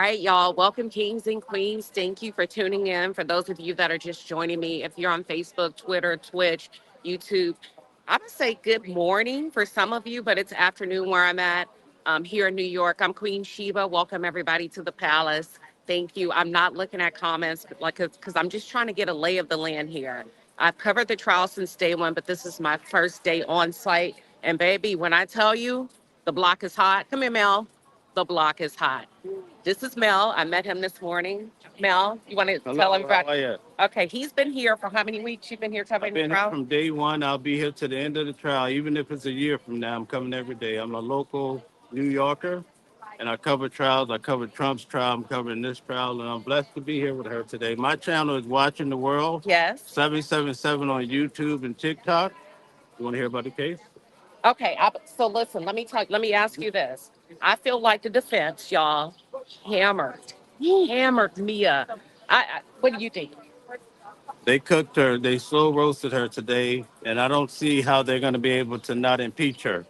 right, y'all. Welcome, kings and queens. Thank you for tuning in. For those of you that are just joining me, if you're on Facebook, Twitter, Twitch, YouTube, I would say good morning for some of you, but it's afternoon where I'm at. Here in New York, I'm Queen Sheba. Welcome everybody to the palace. Thank you. I'm not looking at comments, like, because I'm just trying to get a lay of the land here. I've covered the trial since day one, but this is my first day on site. And baby, when I tell you the block is hot, come here, Mel. The block is hot. This is Mel. I met him this morning. Mel, you want to tell everybody? How are you? Okay, he's been here for how many weeks? You've been here I've covering the been here trial? from day one. I'll be here to the end of the trial, even if it's a year from now. I'm coming every day. I'm a local New Yorker, and I cover trials. I covered Trump's trial. I'm covering this trial, and I'm blessed to be here with her today. My channel is Watching the World, Yes. 777 on YouTube and TikTok. You want to hear about the case? Okay, so listen, let me ask you this. I feel like the defense, y'all, hammered, hammered Mia. What do you think? They cooked her. They slow roasted her today, and I don't see how they're going to be able to not impeach her.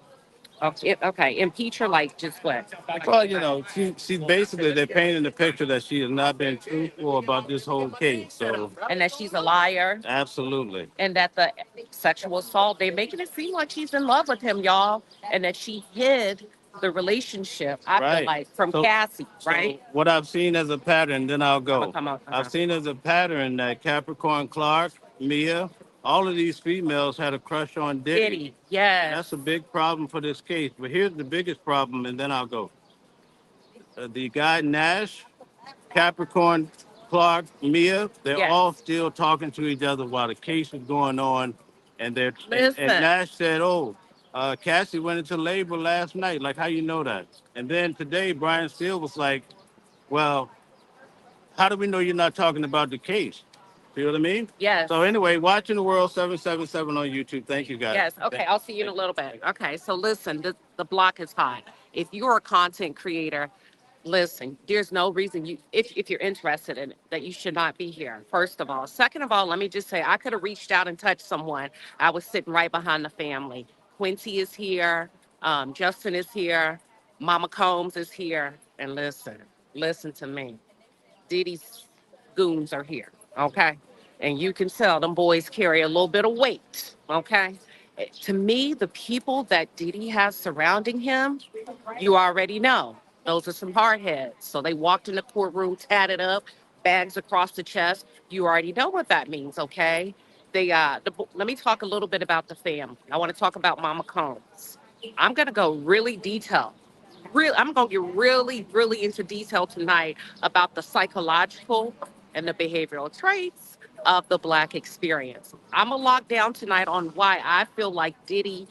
Okay, impeach her like just what? Well, she's basically, they're painting the picture that she has not been truthful about this whole case. So, And that she's a liar, absolutely. and that the sexual assault, they're making it seem like she's in love with him, y'all, and that she hid the relationship, I feel Right. like, from So, Cassie, right? so what I've seen as a pattern, then I'll I'm gonna go. come out. I've seen as a pattern that Capricorn Clark, Mia, all of these females had a crush on Diddy. Diddy, yes. That's a big problem for this case. But here's the biggest problem, and then I'll go. The guy Nash, Capricorn, Clark, Mia, they're Yes. all still talking to each other while the case is going on. And Listen. Nash said, "Oh, Cassie went into labor last night. Like, how you know that?" And then today, Brian Steele was like, "Well, how do we know you're not talking about the case?" See what I mean? Yes. So anyway, Watching the World 777 on YouTube. Thank you, guys. Yes. Okay. I'll see you in a little bit. Okay. So listen, the block is hot. If you're a content creator, listen, there's no reason if you're interested in it, that you should not be here. First of all. Second of all, let me just say, I could have reached out and touched someone. I was sitting right behind the family. Quincy is here. Justin is here. Mama Combs is here. And listen to me. Diddy's goons are here, okay? And you can tell them boys carry a little bit of weight, okay? To me, the people that Diddy has surrounding him, you already know. Those are some hard heads. So they walked in the courtroom tatted up, bags across the chest. You already know what that means, okay? Let me talk a little bit about the family. I want to talk about Mama Combs. I'm gonna go really detailed. I'm gonna get really into detail tonight about the psychological and the behavioral traits of the Black experience. I'm gonna lock down tonight on why I feel like Diddy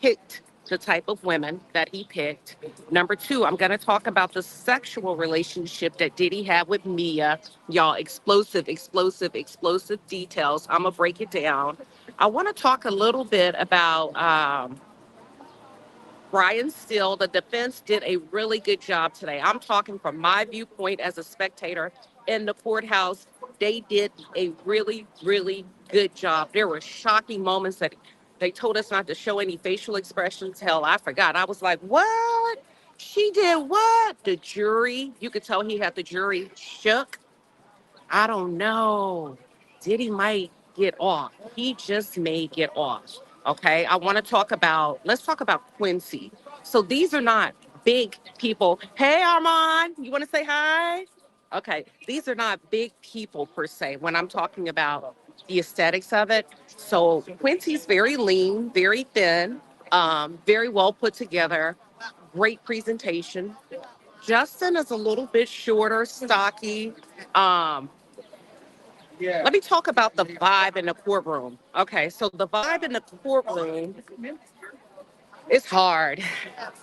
picked the type of women that he picked. Number two, I'm going to talk about the sexual relationship that Diddy had with Mia. Y'all, explosive details. I'm going to break it down. I want to talk a little bit about Brian Steele. The defense did a really good job today. I'm talking from my viewpoint as a spectator in the courthouse. They did a really good job. There were shocking moments that they told us not to show any facial expressions. Hell, I forgot. I was like, what? She did what? The jury, you could tell he had the jury shook. I don't know. Diddy might get off. He just may get off. Okay. Let's talk about Quincy. So these are not big people. Hey, Armand, you want to say hi? Okay. These are not big people per se when I'm talking about the aesthetics of it. So Quincy's very lean, very thin, very well put together, great presentation. Justin is a little bit shorter, stocky. Um, Let me talk about the vibe in the courtroom. Okay, so the vibe in the courtroom is hard.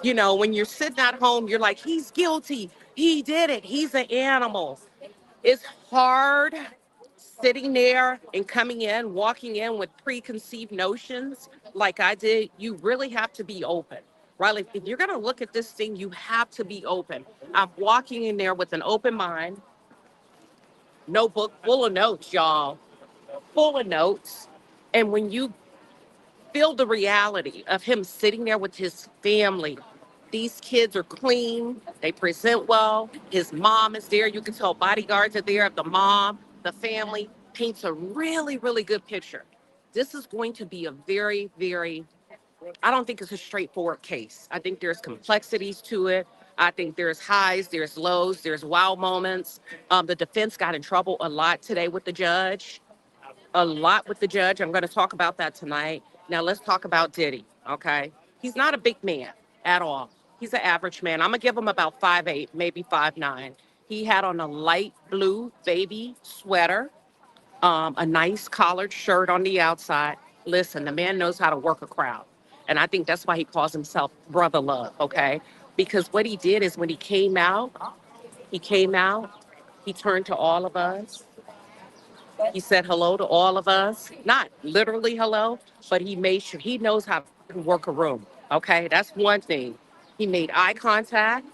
You know, when you're sitting at home, you're like, he's guilty. He did it. He's an animal. It's hard sitting there and coming in, walking in with preconceived notions like I did. You really have to be open, right? Like if you're going to look at this thing, you have to be open. I'm walking in there with an open mind, notebook full of notes, y'all, full of notes. And when you feel the reality of him sitting there with his family, These kids are clean. They present well. His mom is there. You can tell bodyguards are there. The mom, the family paints a really, really good picture. This is going to be a very, very, I don't think it's a straightforward case. I think there's complexities to it. I think there's highs, there's lows, there's wow moments. The defense got in trouble a lot today with the judge, a lot with the judge. I'm going to talk about that tonight. Now let's talk about Diddy. Okay, he's not a big man at all. He's an average man. I'm gonna give him about 5'8", maybe 5'9". He had on a light blue baby sweater, a nice collared shirt on the outside. Listen, the man knows how to work a crowd, and I think that's why he calls himself Brother Love. Okay, because what he did is when he came out, he turned to all of us. He said hello to all of us. Not literally hello, but he made sure he knows how to work a room. Okay, that's one thing. He made eye contact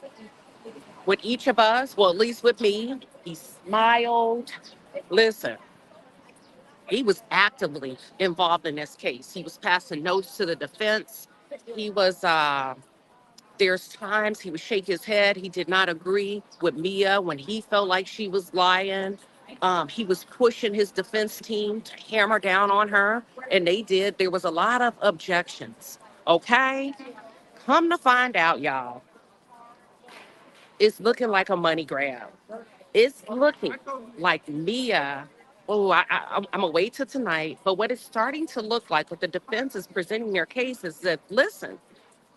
with each of us, well, at least with me. He smiled. Listen, he was actively involved in this case. He was passing notes to the defense. He was There's times he would shake his head. He did not agree with Mia when he felt like she was lying. He was pushing his defense team to hammer down on her, and they did. There was a lot of objections. Okay? Come to find out, y'all, it's looking like a money grab. It's looking like Mia. Oh, I'm going to wait till tonight. But what it's starting to look like, what the defense is presenting their case is that, listen,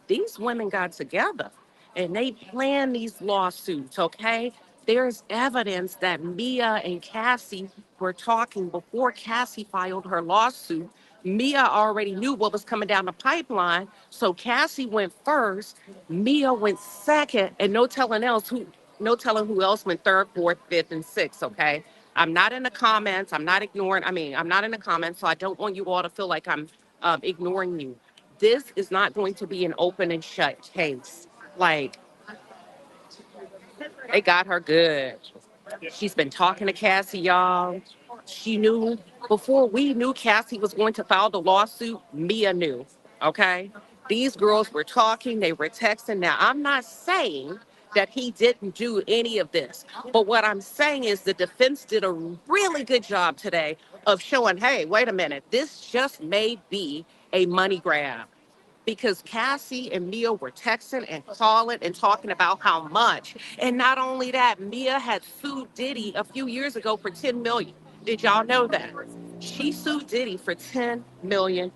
these women got together and they planned these lawsuits, okay? There's evidence that Mia and Cassie were talking before Cassie filed her lawsuit. Mia already knew what was coming down the pipeline, so Cassie went first, Mia went second, and no telling who else went third, fourth, fifth, and sixth, okay? I'm not in the comments. I'm not in the comments, so I don't want you all to feel like I'm ignoring you. This is not going to be an open and shut case. Like, they got her good. She's been talking to Cassie, y'all. She knew before we knew Cassie was going to file the lawsuit, Mia knew. Okay? These girls were talking, they were texting. Now, I'm not saying that he didn't do any of this, but what I'm saying is the defense did a really good job today of showing, hey, wait a minute, this just may be a money grab because Cassie and Mia were texting and calling and talking about how much. And not only that, Mia had sued Diddy a few years ago for 10 million. Did y'all know that? She sued Diddy for $10 million.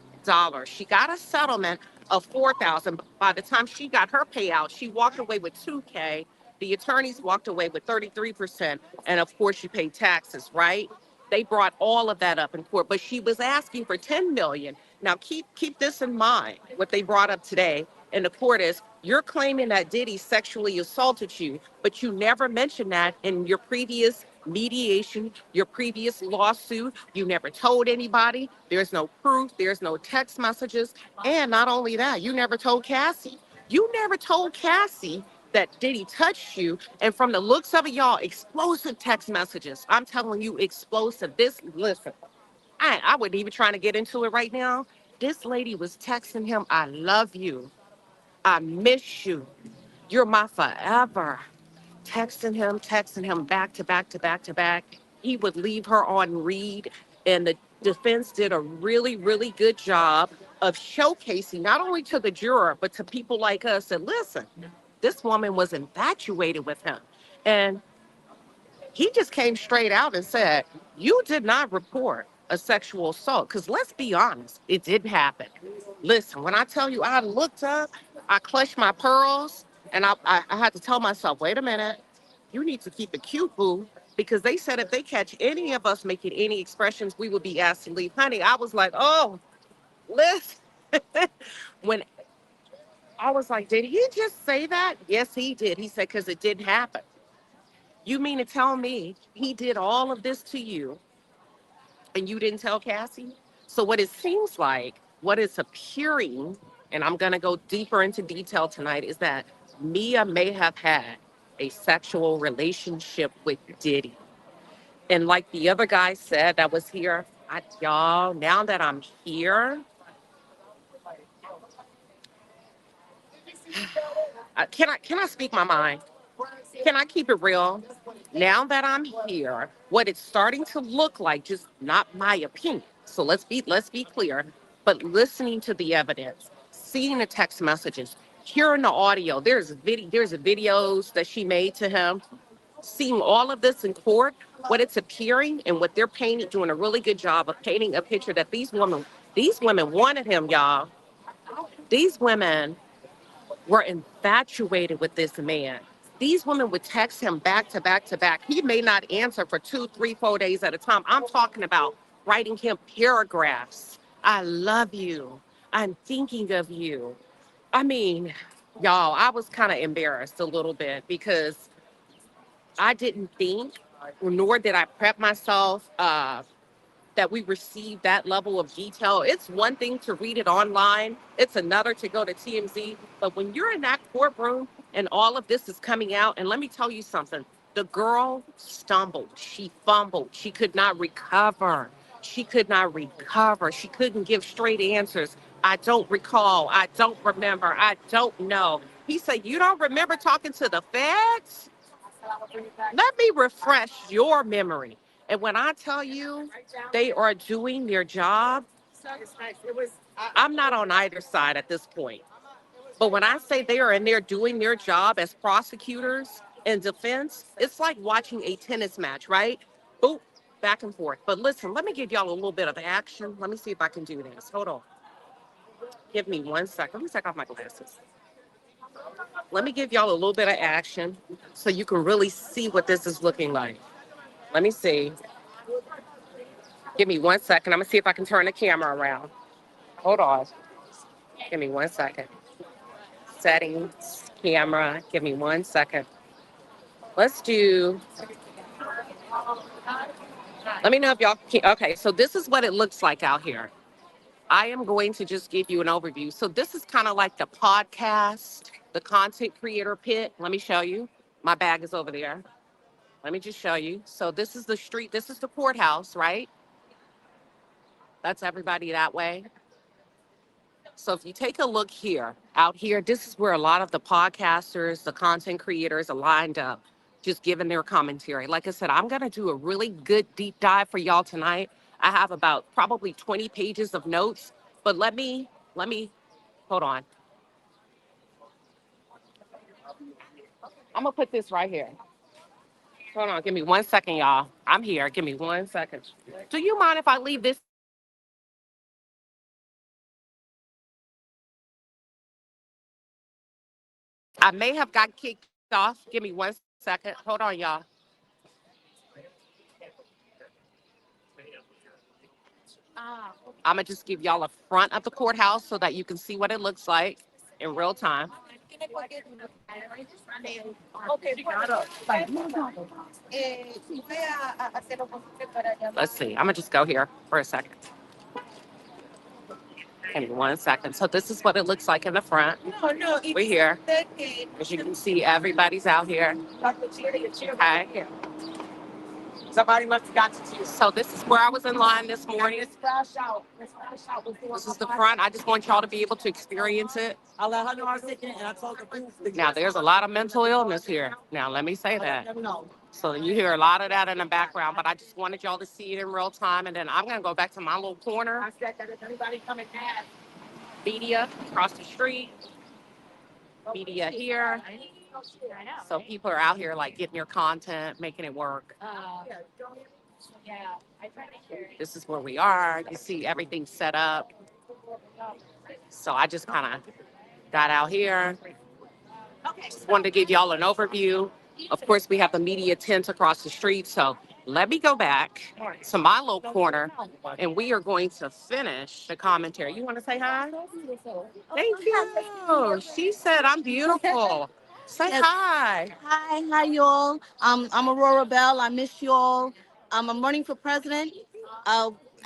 She got a settlement of 4,000. By the time she got her payout, she walked away with 2K. The attorneys walked away with 33%. And of course, she paid taxes, right? They brought all of that up in court, but she was asking for 10 million. Now keep this in mind. What they brought up today in the court is you're claiming that Diddy sexually assaulted you, but you never mentioned that in your previous mediation, your previous lawsuit. You never told anybody. There's no proof. There's no text messages. And not only that, you never told Cassie. You never told Cassie that Diddy touched you. And from the looks of it, y'all, explosive text messages. I'm telling you, explosive. Listen, I wasn't even trying to get into it right now. This lady was texting him, I love you. I miss you. You're my forever. Texting him back to back to back to back. He would leave her on read. And the defense did a really, really good job of showcasing not only to the juror, but to people like us that listen, this woman was infatuated with him. And he just came straight out and said, you did not report a sexual assault. Because let's be honest, it didn't happen. Listen, when I tell you I looked up, I clutched my pearls, and I had to tell myself, wait a minute, you need to keep it cute, boo. Because they said if they catch any of us making any expressions, we would be asked to leave. Honey, I was like, oh, listen. When I was like, did he just say that? Yes, he did. He said, because it didn't happen. You mean to tell me he did all of this to you and you didn't tell Cassie? So what it seems like, what is appearing, and I'm going to go deeper into detail tonight, is that Mia may have had a sexual relationship with Diddy. And like the other guy said that was here, y'all, now that I'm here, Can I speak my mind? Can I keep it real? Now that I'm here, what it's starting to look like, just not my opinion. So let's be clear. But listening to the evidence, seeing the text messages, hearing the audio, there's videos that she made to him. Seeing all of this in court, what it's appearing and what they're painting, doing a really good job of painting a picture that these women wanted him, y'all. These women were infatuated with this man. These women would text him back to back to back. He may not answer for 2, 3, 4 days at a time. I'm talking about writing him paragraphs. I love you. I'm thinking of you. I mean, y'all, I was kind of embarrassed a little bit because I didn't think, nor did I prep myself. That we receive that level of detail. It's one thing to read it online, it's another to go to TMZ. But when you're in that courtroom and all of this is coming out, and let me tell you something, the girl stumbled, she fumbled, she could not recover. She could not recover. She couldn't give straight answers. I don't recall. I don't remember. I don't know. He said, "You don't remember talking to the feds? Let me refresh your memory." And when I tell you they are doing their job, I'm not on either side at this point. But when I say they are in there doing their job as prosecutors and defense, it's like watching a tennis match, right? Boop, back and forth. But listen, let me give y'all a little bit of action. Let me see if I can do this. Hold on. Give me 1 second. Let me take off my glasses. Let me give y'all a little bit of action so you can really see what this is looking like. Let me see. Give me 1 second. I'm gonna see if I can turn the camera around. Hold on. Give me 1 second. Settings, camera. Give me 1 second. Let's do. Let me know if y'all can. Okay, so this is what it looks like out here. I am going to just give you an overview. So this is kind of like the podcast, the content creator pit. Let me show you. My bag is over there. Let me just show you. So this is the street. This is the courthouse, right? That's everybody that way. So if you take a look here, out here, this is where a lot of the podcasters, the content creators are lined up, just giving their commentary. Like I said, I'm going to do a really good deep dive for y'all tonight. I have about probably 20 pages of notes, but let me, hold on. I'm going to put this right here. Hold on. Give me 1 second, y'all. I'm here. Give me 1 second. Do you mind if I leave this? I may have got kicked off. Give me 1 second. Hold on, y'all. I'm gonna just give y'all a front of the courthouse so that you can see what it looks like in real time. Let's see. I'm gonna just go here for a second. Give me 1 second. So this is what it looks like in the front. We're here. As you can see, everybody's out here. Okay. Somebody must have got to you. So this is where I was in line this morning. This is the front. I just want y'all to be able to experience it. I let her know I was sitting and I told the booth. Now there's a lot of mental illness here. Now let me say that. So you hear a lot of that in the background, but I just wanted y'all to see it in real time. And then I'm gonna go back to my little corner. I said that if anybody coming past, media across the street, media here. So people are out here like getting your content, making it work. This is where we are. You see everything set up. So I just kind of got out here. Just wanted to give y'all an overview. Of course, we have the media tent across the street. So let me go back to my little corner and we are going to finish the commentary. You want to say hi? Thank you. She said I'm beautiful. Say Yes. hi. Hi, y'all. I'm Aurora Bell. I miss y'all. I'm running for president.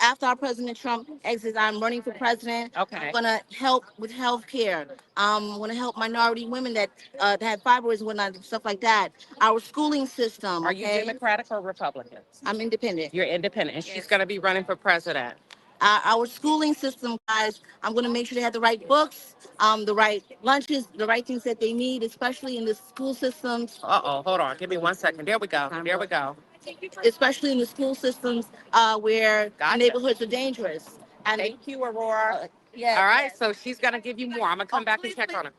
After our President Trump exits, I'm running for president. Okay. I'm gonna help with health care. I'm gonna help minority women that have fibroids and whatnot, stuff like that. Our schooling system. Are you Okay. Democratic or Republican? I'm independent. You're independent, and she's going to be running for president. Our schooling system, guys, I'm going to make sure they have the right books, the right lunches, the right things that they need, especially in the school systems. Uh-oh, hold on. Give me 1 second. There we go. There we go. Especially in the school systems where Gotcha. neighborhoods are dangerous. And Thank you, Aurora. yeah, All right, so she's going to give you more. I'm going to come back and check on her.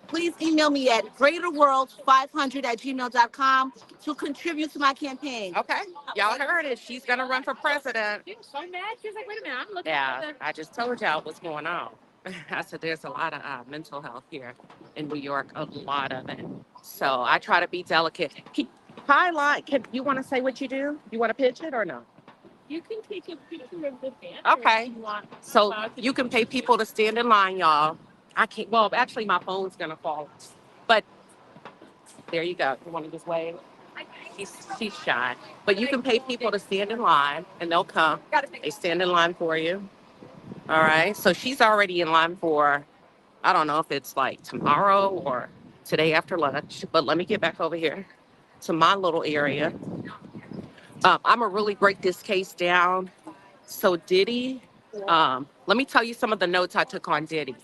please email me at greaterworld500@gmail.com to contribute to my campaign. Okay, y'all heard it. She's going to run for president. She was so mad. She was like, wait a minute, I'm looking Yeah, at the... I just told y'all what's going on. I said there's a lot of mental health here in New York, a lot of it. So I try to be delicate. Highlight, you want to say what you do? You want to pitch it or no? You can take a picture of the banner Okay. if you want. So you can pay people to stand in line, y'all. I can't, well, actually my phone's going to fall. But there you go. You want to just wave? She's shy. But you can pay people to stand in line and they'll come. They stand in line for you. All right. So she's already in line for, I don't know if it's like tomorrow or today after lunch, but let me get back over here to my little area. I'm going to really break this case down. So Diddy, let me tell you some of the notes I took on Diddy.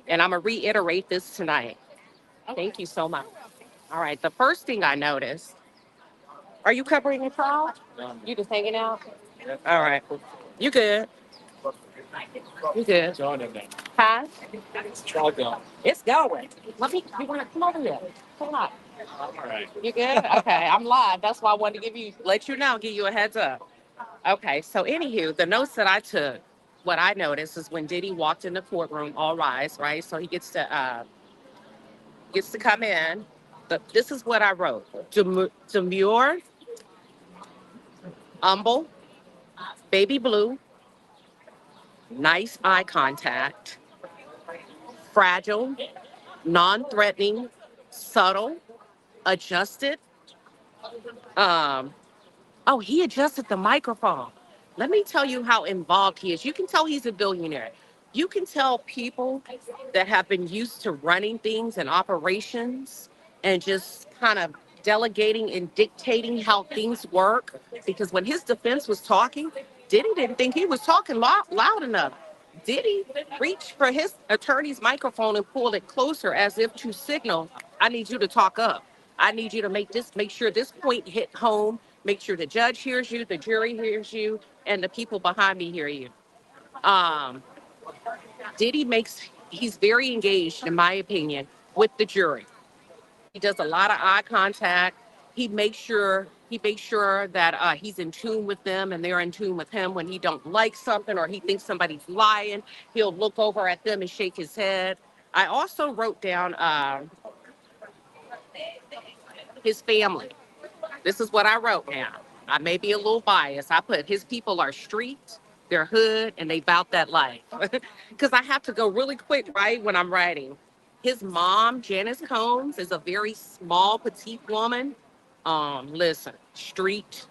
And I'm going to reiterate this tonight. Thank you so much. All right. The first thing I noticed, are you covering your trial? You just hanging out? All right. You good. You good. Huh? It's going. You want to come over here? Come on. All right. You good? Okay, I'm live. That's why I wanted to let you know, give you a heads up. Okay, so anywho, the notes that I took, what I noticed is when Diddy walked in the courtroom, all rise, right? So he gets to come in. But this is what I wrote: demure, humble, baby blue, nice eye contact, fragile, non-threatening, subtle, adjusted. Oh, he adjusted the microphone. Let me tell you how involved he is. You can tell he's a billionaire. You can tell people that have been used to running things and operations and just kind of delegating and dictating how things work. Because when his defense was talking, Diddy didn't think he was talking loud enough. Diddy reached for his attorney's microphone and pulled it closer as if to signal, I need you to talk up. I need you to make sure this point hit home. Make sure the judge hears you, the jury hears you, and the people behind me hear you. Diddy he's very engaged, in my opinion, with the jury. He does a lot of eye contact. He makes sure that he's in tune with them and they're in tune with him. When he don't like something or he thinks somebody's lying, he'll look over at them and shake his head. I also wrote down his family. This is what I wrote now. I may be a little biased. I put his people are street, they're hood, and they bout that life. Because I have to go really quick, right, when I'm writing. His mom, Janice Combs, is a very small, petite woman. Listen, street.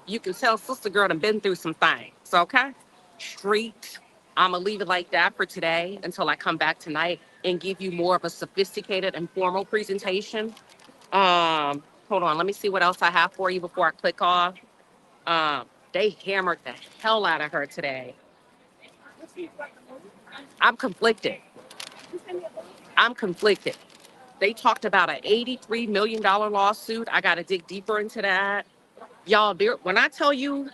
You can tell Sister Girl done been through some things, okay? Street. I'm going to leave it like that for today until I come back tonight and give you more of a sophisticated and formal presentation. Hold on, let me see what else I have for you before I click off. They hammered the hell out of her today. I'm conflicted. They talked about an $83 million lawsuit. I got to dig deeper into that. Y'all, when I tell you,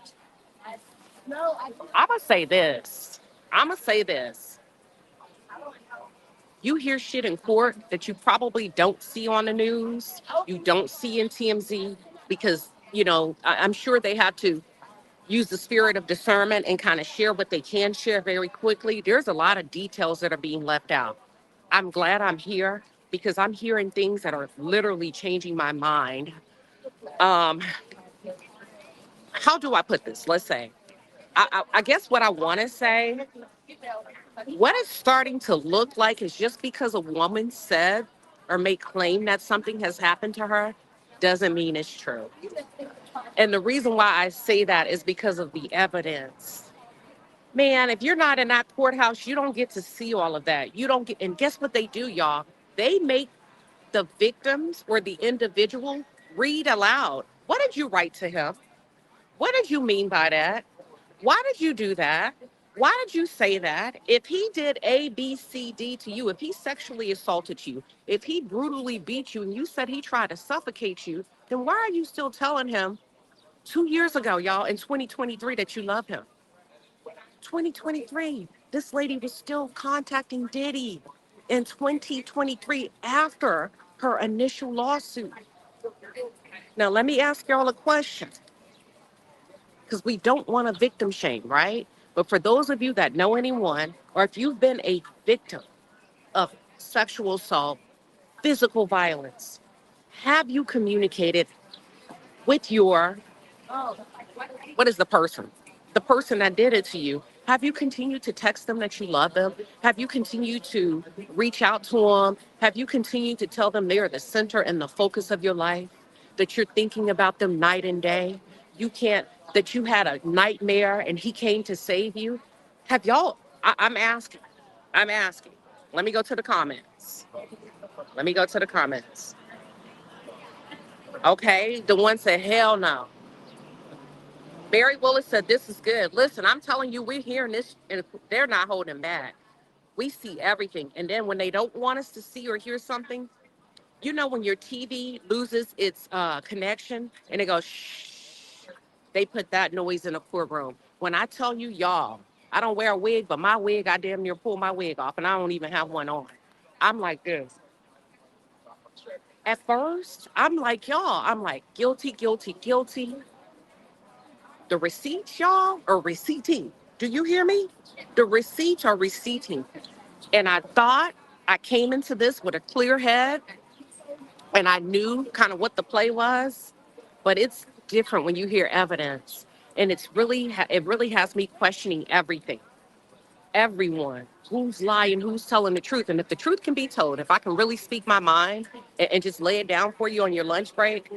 I'm going to say this. You hear shit in court that you probably don't see on the news, you don't see in TMZ, because, I'm sure they have to use the spirit of discernment and kind of share what they can share very quickly. There's a lot of details that are being left out. I'm glad I'm here because I'm hearing things that are literally changing my mind. How do I put this? Let's say, I guess what I want to say, what it's starting to look like is just because a woman said or may claim that something has happened to her doesn't mean it's true. And the reason why I say that is because of the evidence. Man, if you're not in that courthouse, you don't get to see all of that. You don't get, and guess what they do, y'all? They make the victims or the individual read aloud. What did you write to him? What did you mean by that? Why did you do that? Why did you say that? If he did A, B, C, D to you, if he sexually assaulted you, if he brutally beat you, and you said he tried to suffocate you, then why are you still telling him 2 years ago, y'all, in 2023, that you love him? 2023, this lady was still contacting Diddy in 2023 after her initial lawsuit. Now, let me ask y'all a question, because we don't want to victim shame, right? But for those of you that know anyone, or if you've been a victim of sexual assault, physical violence, have you communicated with your, what is the person? The person that did it to you. Have you continued to text them that you love them? Have you continued to reach out to them? Have you continued to tell them they are the center and the focus of your life? That you're thinking about them night and day? You can't, that you had a nightmare and he came to save you? Have y'all, I'm asking. Let me go to the comments. Let me go to the comments. Okay, the one said, hell no. Barry Willis said, this is good. Listen, I'm telling you, we're hearing this, and they're not holding back. We see everything. And then when they don't want us to see or hear something, you know, when your TV loses its connection and it goes, shh, they put that noise in a courtroom. When I tell you, y'all, I don't wear a wig, but my wig, I damn near pull my wig off, and I don't even have one on. I'm like this. At first, I'm like, y'all, I'm like, guilty, guilty, guilty. The receipts, y'all, are receipting. Do you hear me? The receipts are receipting. And I thought I came into this with a clear head and I knew kind of what the play was, but it's different when you hear evidence. And it really has me questioning everything, everyone, who's lying, who's telling the truth. And if the truth can be told, if I can really speak my mind and just lay it down for you on your lunch break,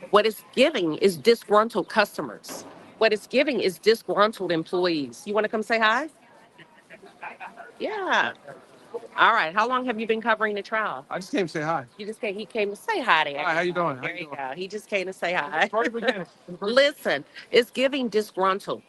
what it's giving is disgruntled customers. What it's giving is disgruntled employees. You want to come say hi? Yeah. All right. How long have you been covering the trial? I just came to say hi. You just came. He came to say hi there. Hi. How you doing? There you go. He just came to say hi. Listen, it's giving disgruntled.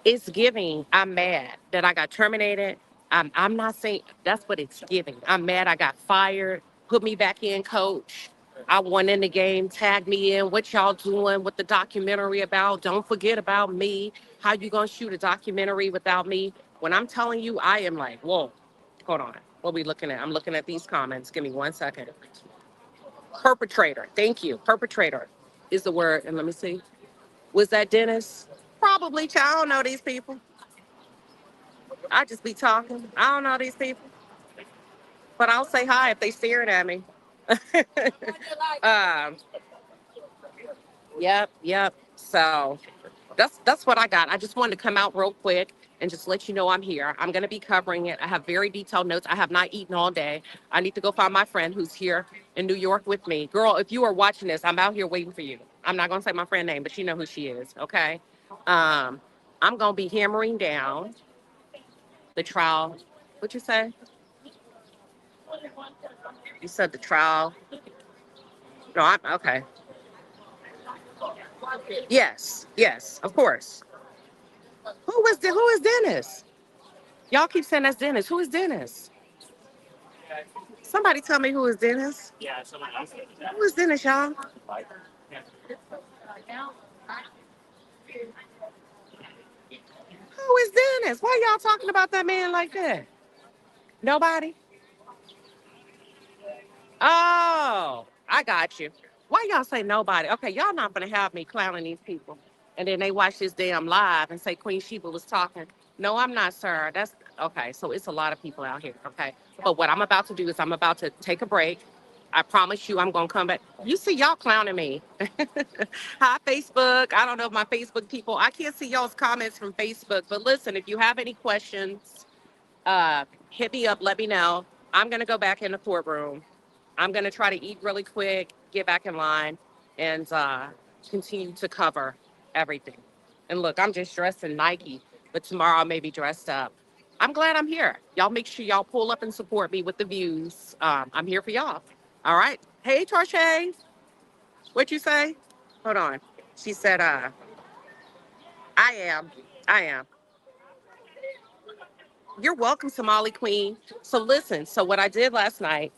It's giving, I'm mad that I got terminated. I'm not saying that's what it's giving. I'm mad I got fired. Put me back in, coach. I won in the game. Tag me in. What y'all doing? What the documentary about? Don't forget about me. How you gonna shoot a documentary without me? When I'm telling you, I am like, whoa, hold on. What are we looking at? I'm looking at these comments. Give me 1 second. Perpetrator. Thank you. Perpetrator is the word. And let me see. Was that Dennis? Probably. I don't know these people. I just be talking. I don't know these people, but I'll say hi if they staring at me. um, yep, yep. So that's what I got. I just wanted to come out real quick and just let you know I'm here. I'm gonna be covering it. I have very detailed notes. I have not eaten all day. I need to go find my friend who's here in New York with me. Girl, if you are watching this, I'm out here waiting for you. I'm not gonna say my friend name, but you know who she is. Okay. Um, I'm gonna be hammering down the trial. What you say? You said the trial. No, I'm okay. Yes, yes, of course. Who is Dennis? Y'all keep saying that's Dennis. Who is Dennis? Somebody tell me who is Dennis. Who is Dennis, y'all? Who is Dennis? Why y'all talking about that man like that? Nobody? Oh, I got you. Why y'all say nobody? Okay, y'all not gonna have me clowning these people. And then they watch this damn live and say Queen Sheba was talking. No, I'm not, sir. That's okay. So it's a lot of people out here. Okay. But what I'm about to do is I'm about to take a break. I promise you I'm gonna come back. You see y'all clowning me. Hi, Facebook. I don't know if my Facebook people, I can't see y'all's comments from Facebook. But listen, if you have any questions, hit me up, let me know. I'm gonna go back in the courtroom. I'm going to try to eat really quick, get back in line, and continue to cover everything. And look, I'm just dressed in Nike, but tomorrow I may be dressed up. I'm glad I'm here. Y'all make sure y'all pull up and support me with the views. I'm here for y'all. All right. Hey, Tarshay, what you say? Hold on. She said, I am. I am. You're welcome, Somali Queen. So listen, so what I did last night,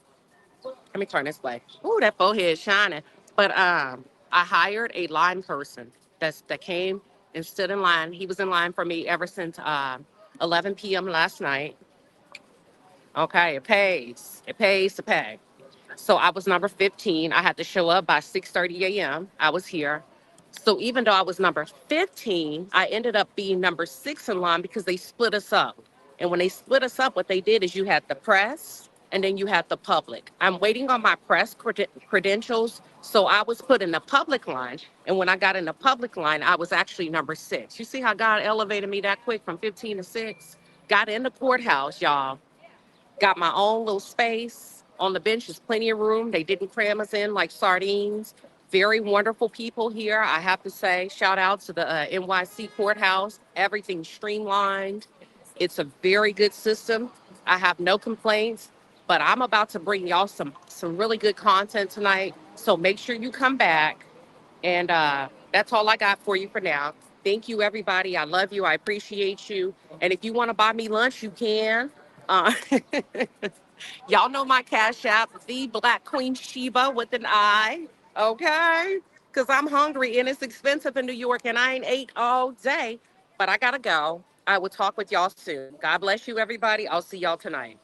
let me turn this way. Ooh, that forehead is shining. But I hired a line person that came and stood in line. He was in line for me ever since 11 p.m. last night. Okay, it pays. It pays to pay. So I was number 15. I had to show up by 6:30 a.m. I was here. So even though I was number 15, I ended up being number 6 in line because they split us up. And when they split us up, what they did is you had the press and then you had the public. I'm waiting on my press credentials. So I was put in the public line. And when I got in the public line, I was actually number 6. You see how God elevated me that quick from 15 to 6? Got in the courthouse, y'all. Got my own little space. On the bench, there's plenty of room. They didn't cram us in like sardines. Very wonderful people here, I have to say. Shout out to the NYC courthouse. Everything's streamlined. It's a very good system. I have no complaints, but I'm about to bring y'all some really good content tonight. So make sure you come back. And that's all I got for you for now. Thank you, everybody. I love you. I appreciate you. And if you want to buy me lunch, you can. Uh, y'all know my Cash App, TheBlackQueenShiba with an I. Okay? Because I'm hungry and it's expensive in New York and I ain't ate all day. But I got to go. I will talk with y'all soon. God bless you, everybody. I'll see y'all tonight.